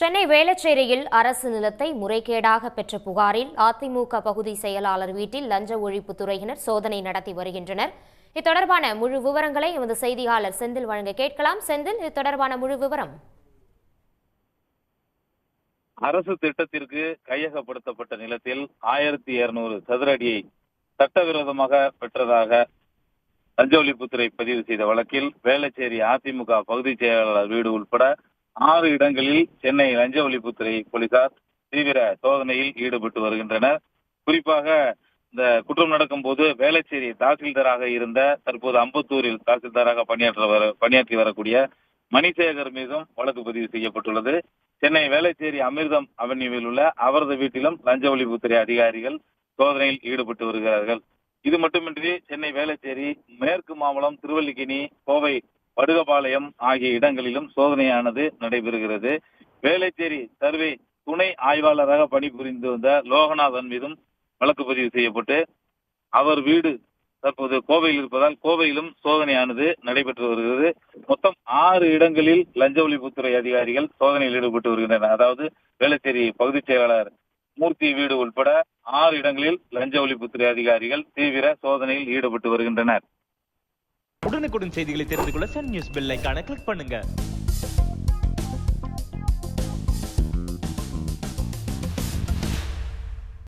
சென்னை வேளச்சேரியில் அரசு நிலத்தை முறைகேடாக பெற்ற புகாரில் அதிமுக பகுதி செயலாளர் வீட்டில் லஞ்ச ஒழிப்புத்துறையினர் சோதனை நடத்தி வருகின்றனர். இது தொடர்பான முழு விவரங்களை எமது செய்தியாளர் செந்தில் வழங்க கேட்கலாம். செந்தில், இது தொடர்பான முழு விவரம். அரசு திட்டத்திற்கு கையகப்படுத்தப்பட்ட நிலத்தில் 1200 சதுர அடியை சட்டவிரோதமாக பெற்றதாக லஞ்ச ஒழிப்புத்துறை பதிவு செய்த வழக்கில் வேளச்சேரி அதிமுக பகுதி செயலாளர் வீடு உட்பட 6 இடங்களில் சென்னை லஞ்ச ஒழிப்புத்துறை போலீசார் தீவிர சோதனையில் ஈடுபட்டு வருகின்றனர். குறிப்பாக இந்த குற்றம் நடக்கும் போது வேளச்சேரி தாசில்தாராக இருந்த தற்போது அம்பத்தூரில் தாசில்தாராக பணியாற்றி வரக்கூடிய மணிசேகர் மீதும் வழக்கு பதிவு செய்யப்பட்டுள்ளது. சென்னை வேளச்சேரி அமிர்தம் அவென்யூவில் உள்ள அவரது வீட்டிலும் லஞ்ச ஒழிப்புத்துறை அதிகாரிகள் சோதனையில் ஈடுபட்டு வருகிறார்கள். இது மட்டுமின்றி சென்னை வேளச்சேரி, மேற்கு மாம்பலம், திருவல்லிக்கேணி, கோவை படுகபாளையம் ஆகிய இடங்களிலும் சோதனையானது நடைபெறுகிறது. வேளச்சேரி சர்வே துணை ஆய்வாளராக பணிபுரிந்து வந்த லோகநாதன் மீதும் வழக்கு பதிவு செய்யப்பட்டு அவர் வீடு தற்போது கோவையில் இருப்பதால் கோவையிலும் சோதனையானது நடைபெற்று வருகிறது. மொத்தம் 6 இடங்களில் லஞ்ச ஒழிப்புத்துறை அதிகாரிகள் சோதனையில் ஈடுபட்டு வருகின்றனர். அதாவது வேளச்சேரி பகுதி செயலாளர் மூர்த்தி வீடு உட்பட 6 இடங்களில் லஞ்ச ஒழிப்புத்துறை அதிகாரிகள் தீவிர சோதனையில் ஈடுபட்டு வருகின்றனர். உடனுக்குடன் செய்திகளை தெரிந்து கொள்ள சன் நியூஸ் பெல் ஐகானை கிளிக் பண்ணுங்க.